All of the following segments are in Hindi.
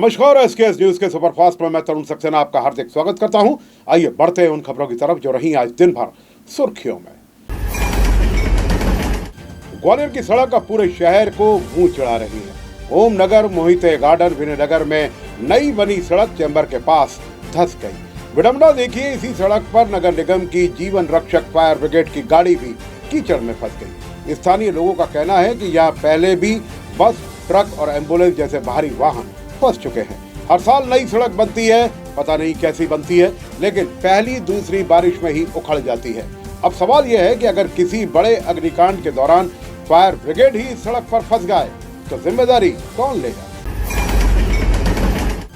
नमस्कार, एसकेएस न्यूज के सुपरफास्ट में मैं तरुण सक्सेना आपका हार्दिक स्वागत करता हूं। आइए बढ़ते हैं उन खबरों की तरफ जो रही आज दिन भर सुर्खियों में। ग्वालियर की सड़क अब पूरे शहर को मुंह चढ़ा रही है। ओमनगर मोहिते गार्डन विनयनगर में नई बनी सड़क चैम्बर के पास धंस गई। विडंबना देखिए, इसी सड़क पर नगर निगम की जीवन रक्षक फायर ब्रिगेड की गाड़ी भी कीचड़ में फंस गई। स्थानीय लोगों का कहना है कि यहाँ पहले भी बस, ट्रक और एम्बुलेंस जैसे भारी वाहन फंस चुके हैं। हर साल नई सड़क बनती है, पता नहीं कैसी बनती है, लेकिन पहली दूसरी बारिश में ही उखड़ जाती है। अब सवाल यह है कि अगर किसी बड़े अग्निकांड के दौरान फायर ब्रिगेड ही इस सड़क पर फंस गए तो जिम्मेदारी कौन लेगा?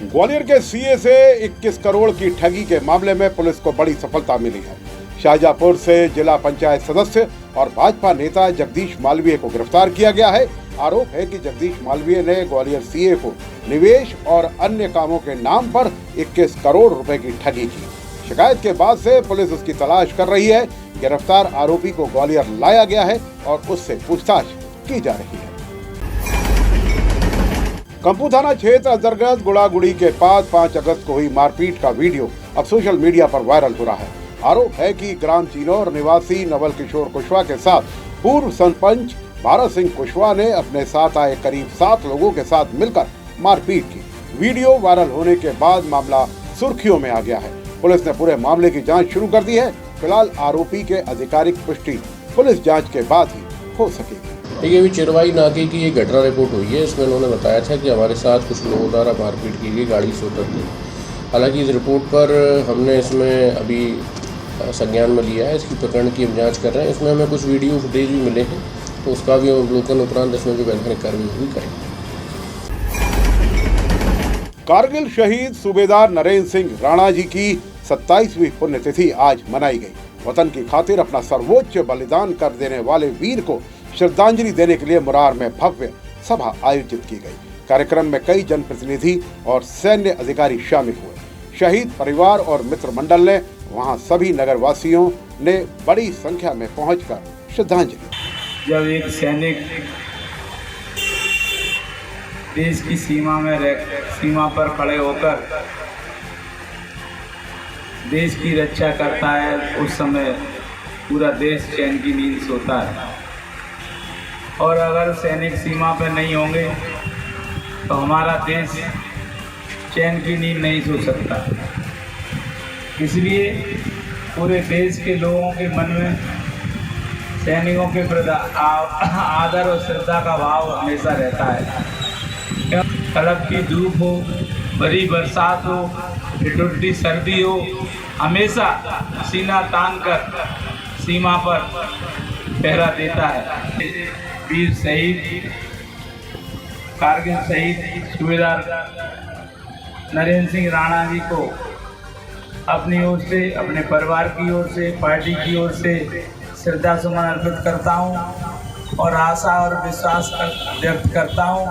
ग्वालियर के सीए से 21 करोड़ की ठगी के मामले में पुलिस को बड़ी सफलता मिली है। शाहजहांपुर से जिला पंचायत सदस्य और भाजपा नेता जगदीश मालवीय को गिरफ्तार किया गया है। आरोप है कि जगदीश मालवीय ने ग्वालियर सीए को निवेश और अन्य कामों के नाम पर 21 करोड़ रुपए की ठगी की। शिकायत के बाद से पुलिस उसकी तलाश कर रही है। गिरफ्तार आरोपी को ग्वालियर लाया गया है और उससे पूछताछ की जा रही है। कंपू थाना क्षेत्र अंतर्गत गुड़ागुड़ी के पास 5 अगस्त को हुई मारपीट का वीडियो अब सोशल मीडिया पर वायरल हो रहा है। आरोप है कि ग्राम चिनौर निवासी नवल किशोर कुशवाहा के साथ पूर्व सरपंच भारत सिंह कुशवाहा ने अपने साथ आए करीब 7 लोगों के साथ मिलकर मारपीट की। वीडियो वायरल होने के बाद मामला सुर्खियों में आ गया है। पुलिस ने पूरे मामले की जांच शुरू कर दी है। फिलहाल आरोपी के आधिकारिक पुष्टि पुलिस जांच के बाद ही हो सकेगी। देखिए, अभी चिरवाई नाके की एक घटना रिपोर्ट हुई है। इसमें उन्होंने बताया था कि हमारे साथ कुछ लोगों द्वारा मारपीट की गई, गाड़ी से उतर दी। हालांकि इस रिपोर्ट पर हमने इसमें अभी संज्ञान में लिया है। इसकी प्रकरण की हम जाँच कर रहे हैं। इसमें हमें कुछ वीडियो फुटेज भी मिले हैं, तो उसका भी अवलोकन उपरांत इसमें जो वैधानिक कार्रवाई होगी करेंगे। कारगिल शहीद सूबेदार नरेंद्र सिंह राणा जी की 27वीं पुण्यतिथि आज मनाई गई। वतन की खातिर अपना सर्वोच्च बलिदान कर देने वाले वीर को श्रद्धांजलि देने के लिए मुरार में भव्य सभा आयोजित की गई। कार्यक्रम में कई जनप्रतिनिधि और सैन्य अधिकारी शामिल हुए। शहीद परिवार और मित्र मंडल ने वहां सभी नगरवासियों ने बड़ी संख्या में पहुंचकर श्रद्धांजलि। जब एक सैनिक देश की सीमा पर खड़े होकर देश की रक्षा करता है, उस समय पूरा देश चैन की नींद सोता है। और अगर सैनिक सीमा पर नहीं होंगे तो हमारा देश चैन की नींद नहीं सो सकता। इसलिए पूरे देश के लोगों के मन में सैनिकों के प्रति आदर और श्रद्धा का भाव हमेशा रहता है। कड़क की धूप हो, बड़ी बरसात हो, ठिठुरती सर्दी हो, हमेशा सीना तान कर सीमा पर पहरा देता है। वीर शहीद, कारगिल शहीद सूबेदार नरेंद्र सिंह राणा जी को अपनी ओर से, अपने परिवार की ओर से, पार्टी की ओर से श्रद्धा सुमन अर्पित करता हूं और आशा और विश्वास व्यक्त करता हूं।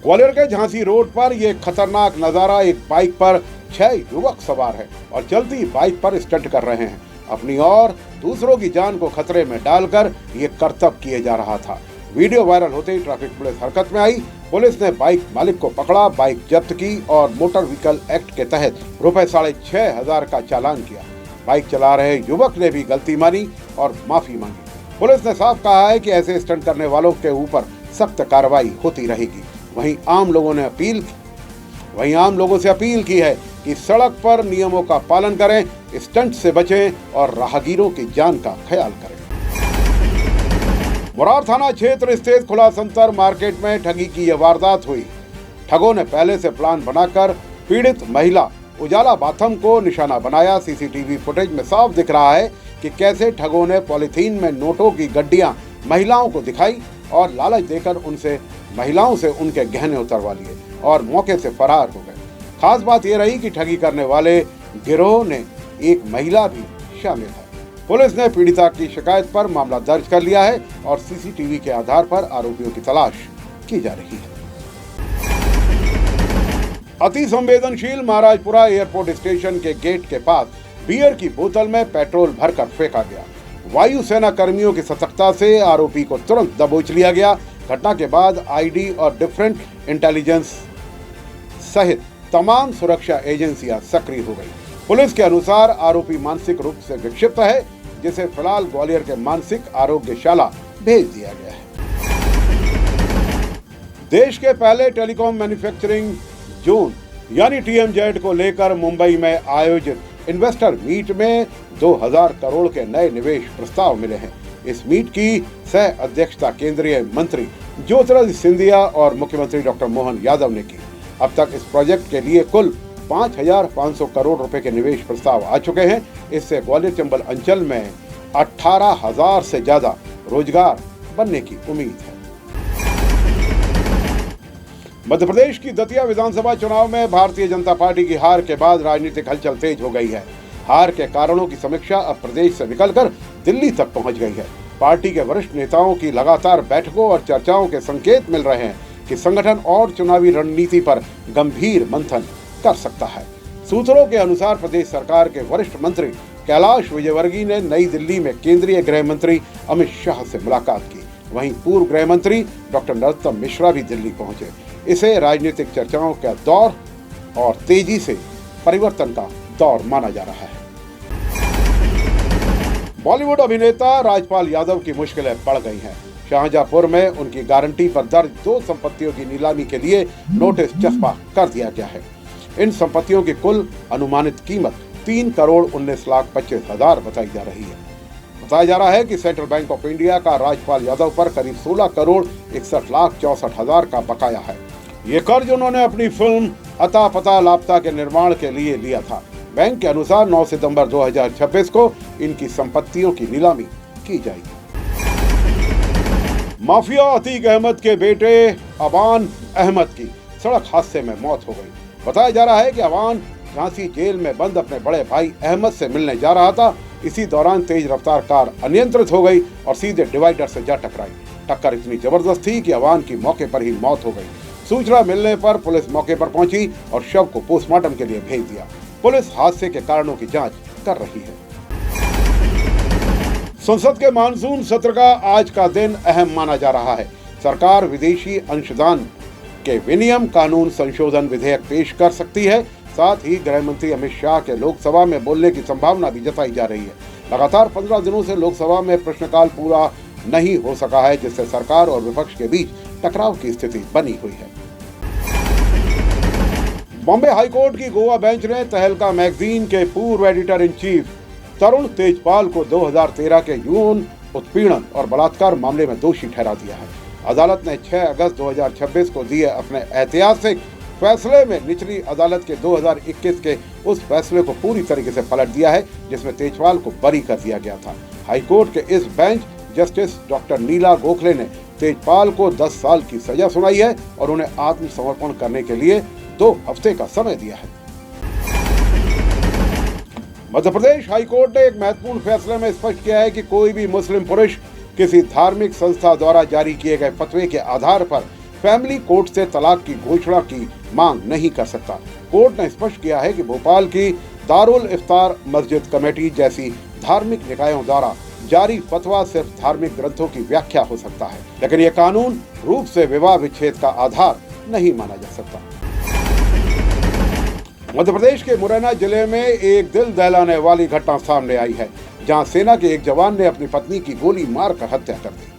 ग्वालियर के झांसी रोड पर यह खतरनाक नजारा, एक बाइक पर 6 युवक सवार है और चलती बाइक पर स्टंट कर रहे हैं। अपनी और दूसरों की जान को खतरे में डालकर ये करतब किए जा रहा था। वीडियो वायरल होते ही ट्रैफिक पुलिस हरकत में आई। पुलिस ने बाइक मालिक को पकड़ा, बाइक जब्त की और मोटर व्हीकल एक्ट के तहत ₹6,500 का चालान किया। बाइक चला रहे युवक ने भी गलती मानी और माफी मांगी। पुलिस ने साफ कहा है कि ऐसे स्टंट करने वालों के ऊपर सख्त कार्रवाई होती रहेगी। वहीं आम लोगों से अपील की है कि सड़क पर नियमों का पालन करें, स्टंट से बचें और राहगीरों की जान का ख्याल करें। मुरार थाना क्षेत्र स्थित खुला संतर मार्केट में ठगी की यह वारदात हुई। ठगों ने पहले से प्लान बनाकर पीड़ित महिला उजाला बाथम को निशाना बनाया। सीसीटीवी फुटेज में साफ दिख रहा है कि कैसे ठगों ने पॉलीथीन में नोटों की गड्डियां महिलाओं को दिखाई और लालच देकर महिलाओं से उनके गहने उतरवा लिए और मौके से फरार हो गए। खास बात यह रही कि ठगी करने वाले गिरोह ने एक महिला भी शामिल है। पुलिस ने पीड़िता की शिकायत पर मामला दर्ज कर लिया है और सीसीटीवी के आधार पर आरोपियों की तलाश की जा रही है। अति संवेदनशील महाराजपुरा एयरपोर्ट स्टेशन के गेट के पास बियर की बोतल में पेट्रोल भरकर फेंका गया। वायुसेना कर्मियों की सतर्कता से आरोपी को तुरंत दबोच लिया गया। घटना के बाद आईडी और डिफरेंट इंटेलिजेंस सहित तमाम सुरक्षा एजेंसियां सक्रिय हो गई। पुलिस के अनुसार आरोपी मानसिक रूप से विक्षिप्त है, जिसे फिलहाल ग्वालियर के मानसिक आरोग्यशाला भेज दिया गया है। देश के पहले टेलीकॉम मैन्युफैक्चरिंग जोन यानी TMZ को लेकर मुंबई में आयोजित इन्वेस्टर मीट में 2000 करोड़ के नए निवेश प्रस्ताव मिले हैं। इस मीट की सह अध्यक्षता केंद्रीय मंत्री ज्योतिरादित्य सिंधिया और मुख्यमंत्री डॉक्टर मोहन यादव ने की। अब तक इस प्रोजेक्ट के लिए कुल 5500 करोड़ रुपए के निवेश प्रस्ताव आ चुके हैं। इससे ग्वालियर चंबल अंचल में 18,000 से ज्यादा रोजगार बनने की उम्मीद है। मध्य प्रदेश की दतिया विधानसभा चुनाव में भारतीय जनता पार्टी की हार के बाद राजनीतिक हलचल तेज हो गई है। हार के कारणों की समीक्षा अब प्रदेश से निकलकर दिल्ली तक पहुंच गई है। पार्टी के वरिष्ठ नेताओं की लगातार बैठकों और चर्चाओं के संकेत मिल रहे हैं कि संगठन और चुनावी रणनीति पर गंभीर मंथन कर सकता है। सूत्रों के अनुसार प्रदेश सरकार के वरिष्ठ मंत्री कैलाश विजयवर्गीय ने नई दिल्ली में केंद्रीय गृह मंत्री अमित शाह से मुलाकात की। वहीं पूर्व गृह मंत्री डॉक्टर नरोत्तम मिश्रा भी दिल्ली पहुंचे। इसे राजनीतिक चर्चाओं का दौर और तेजी से परिवर्तन का दौर माना जा रहा है। बॉलीवुड अभिनेता राजपाल यादव की मुश्किलें बढ़ गई हैं। शाहजहांपुर में उनकी गारंटी पर दर्ज 2 संपत्तियों की नीलामी के लिए नोटिस चस्पा कर दिया गया है। इन संपत्तियों की कुल अनुमानित कीमत 3,19,25,000 बताई जा रही है। बताया जा रहा है कि सेंट्रल बैंक ऑफ इंडिया का राजपाल यादव पर करीब 16,61,64,000 का बकाया है। ये कर्ज उन्होंने अपनी फिल्म अता पता लापता के निर्माण के लिए लिया था। बैंक के अनुसार 9 सितंबर 2026 को इनकी संपत्तियों की नीलामी की जाएगी। माफिया अतीक अहमद के बेटे अवान अहमद की सड़क हादसे में मौत हो गई। बताया जा रहा है कि अवान झांसी जेल में बंद अपने बड़े भाई अहमद से मिलने जा रहा था। इसी दौरान तेज रफ्तार कार अनियंत्रित हो गई और सीधे डिवाइडर से जा टकराई। टक्कर इतनी जबरदस्त थी कि अवान की मौके पर ही मौत हो गई। सूचना मिलने पर पुलिस मौके पर पहुंची और शव को पोस्टमार्टम के लिए भेज दिया। पुलिस हादसे के कारणों की जांच कर रही है। संसद के मानसून सत्र का आज का दिन अहम माना जा रहा है। सरकार विदेशी अंशदान के विनियम कानून संशोधन विधेयक पेश कर सकती है। साथ ही गृह मंत्री अमित शाह के लोकसभा में बोलने की संभावना भी जताई जा रही है। लगातार 15 दिनों से लोकसभा में प्रश्नकाल पूरा नहीं हो सका है, जिससे सरकार और विपक्ष के बीच टकराव की स्थिति बनी हुई है। बॉम्बे हाईकोर्ट की गोवा बेंच ने तहलका मैगजीन के पूर्व एडिटर इन चीफ तरुण तेजपाल को 2013 के यौन उत्पीड़न और बलात्कार मामले में दोषी ठहरा दिया है। अदालत ने 6 अगस्त 2026 को दिए अपने ऐतिहासिक फैसले में निचली अदालत के 2021 के उस फैसले को पूरी तरीके से पलट दिया है, जिसमें तेजपाल को बरी कर दिया गया था। हाईकोर्ट के इस बेंच जस्टिस डॉक्टर नीला गोखले ने तेजपाल को 10 साल की सजा सुनाई है और उन्हें आत्मसमर्पण करने के लिए 2 हफ्ते का समय दिया है। मध्य प्रदेश हाईकोर्ट ने एक महत्वपूर्ण फैसले में स्पष्ट किया है कि कोई भी मुस्लिम पुरुष किसी धार्मिक संस्था द्वारा जारी किए गए फतवे के आधार पर फैमिली कोर्ट से तलाक की घोषणा की मांग नहीं कर सकता। कोर्ट ने स्पष्ट किया है कि भोपाल की दारुल इफ्तार मस्जिद कमेटी जैसी धार्मिक निकायों द्वारा जारी फतवा सिर्फ धार्मिक ग्रंथों की व्याख्या हो सकता है, लेकिन यह कानून रूप से विवाह विच्छेद का आधार नहीं माना जा सकता। मध्य प्रदेश के मुरैना जिले में एक दिल दहलाने वाली घटना सामने आई है, जहां सेना के एक जवान ने अपनी पत्नी की गोली मारकर हत्या कर दी।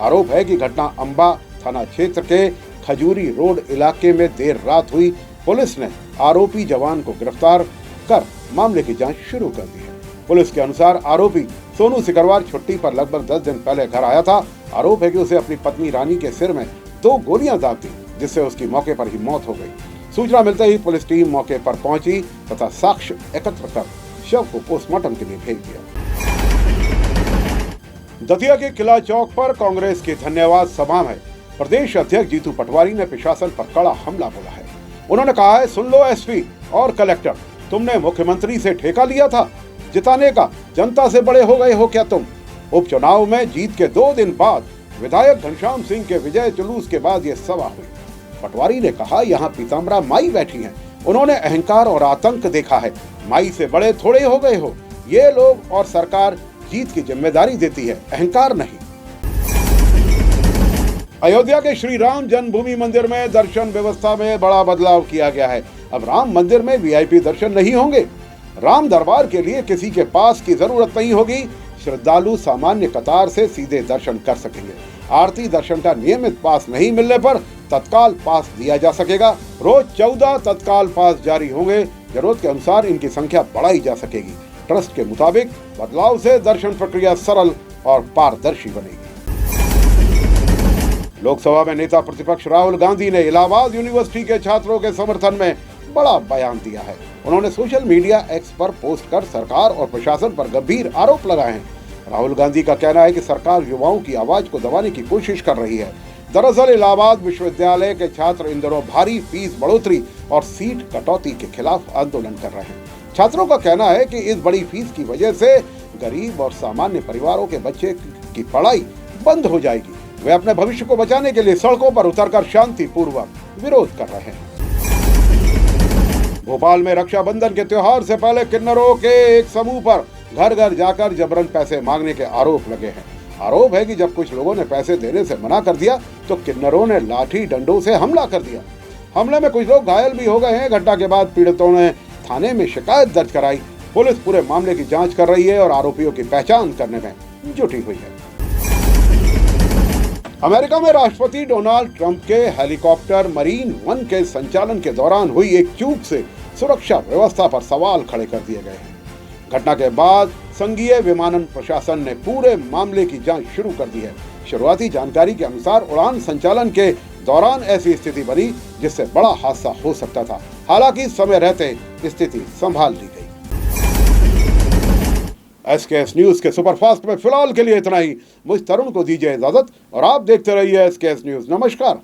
आरोप है कि घटना अंबा थाना क्षेत्र के खजूरी रोड इलाके में देर रात हुई। पुलिस ने आरोपी जवान को गिरफ्तार कर मामले की जांच शुरू कर दी है। पुलिस के अनुसार आरोपी सोनू सिकरवार छुट्टी पर लगभग 10 दिन पहले घर आया था। आरोप है कि उसे अपनी पत्नी रानी के सिर में 2 गोलियां दाग दी, जिससे उसकी मौके पर ही मौत हो गई। सूचना मिलते ही पुलिस टीम मौके पर पहुंची तथा साक्ष्य एकत्र कर शव को पोस्टमार्टम के लिए भेज दिया। दतिया के किला चौक पर कांग्रेस की धन्यवाद सभा में प्रदेश अध्यक्ष जीतू पटवारी ने प्रशासन पर कड़ा हमला बोला है। उन्होंने कहा है, सुन लो एसपी और कलेक्टर, तुमने मुख्यमंत्री से ठेका लिया था जिताने का, जनता से बड़े हो गए हो क्या तुम? उपचुनाव में जीत के 2 दिन बाद विधायक घनश्याम सिंह के विजय जुलूस के बाद यह सभा हुई। पटवारी ने कहा, यहाँ पीताम्बरा माई बैठी हैं, उन्होंने अहंकार और आतंक देखा है, माई से बड़े थोड़े हो गए हो। ये लोग और सरकार जीत की जिम्मेदारी देती है, अहंकार नहीं। अयोध्या के श्री राम जन्मभूमि मंदिर में दर्शन व्यवस्था में बड़ा बदलाव किया गया है। अब राम मंदिर में वीआईपी दर्शन नहीं होंगे। राम दरबार के लिए किसी के पास की जरूरत नहीं होगी। श्रद्धालु सामान्य कतार से सीधे दर्शन कर सकेंगे। आरती दर्शन का नियमित पास नहीं मिलने पर तत्काल पास दिया जा सकेगा। रोज 14 तत्काल पास जारी होंगे। जरूरत के अनुसार इनकी संख्या बढ़ाई जा सकेगी। ट्रस्ट के मुताबिक बदलाव से दर्शन प्रक्रिया सरल और पारदर्शी बनेगी। लोकसभा में नेता प्रतिपक्ष राहुल गांधी ने इलाहाबाद यूनिवर्सिटी के छात्रों के समर्थन में बड़ा बयान दिया है। उन्होंने सोशल मीडिया एक्स पर पोस्ट कर सरकार और प्रशासन पर गंभीर आरोप लगाए हैं। राहुल गांधी का कहना है कि सरकार युवाओं की आवाज को दबाने की कोशिश कर रही है। दरअसल इलाहाबाद विश्वविद्यालय के छात्र इन दिनों भारी फीस बढ़ोतरी और सीट कटौती के खिलाफ आंदोलन कर रहे हैं। छात्रों का कहना है कि इस बड़ी फीस की वजह से गरीब और सामान्य परिवारों के बच्चे की पढ़ाई बंद हो जाएगी। वे अपने भविष्य को बचाने के लिए सड़कों पर उतरकर शांतिपूर्वक विरोध कर रहे हैं। भोपाल में रक्षाबंधन के त्योहार से पहले किन्नरों के एक समूह पर घर घर जाकर जबरन पैसे मांगने के आरोप लगे हैं। आरोप है कि जब कुछ लोगों ने पैसे देने से मना कर दिया तो किन्नरों ने लाठी डंडों से हमला कर दिया। हमले में कुछ लोग घायल भी हो गए हैं। घटना के बाद पीड़ितों ने थाने में शिकायत दर्ज कराई। पुलिस पूरे मामले की जांच कर रही है और आरोपियों की पहचान करने में जुटी हुई है। अमेरिका में राष्ट्रपति डोनाल्ड ट्रंप के हेलीकॉप्टर मरीन वन के संचालन के दौरान हुई एक चूक से सुरक्षा व्यवस्था पर सवाल खड़े कर दिए गए हैं। घटना के बाद संघीय विमानन प्रशासन ने पूरे मामले की जांच शुरू कर दी है। शुरुआती जानकारी के अनुसार उड़ान संचालन के दौरान ऐसी स्थिति बनी जिससे बड़ा हादसा हो सकता था। हालांकि समय रहते स्थिति संभाल ली गई। एसकेएस न्यूज के सुपरफास्ट में फिलहाल के लिए इतना ही। मुझ तरुण को दीजिए इजाजत और आप देखते रहिए एसकेएस न्यूज। नमस्कार।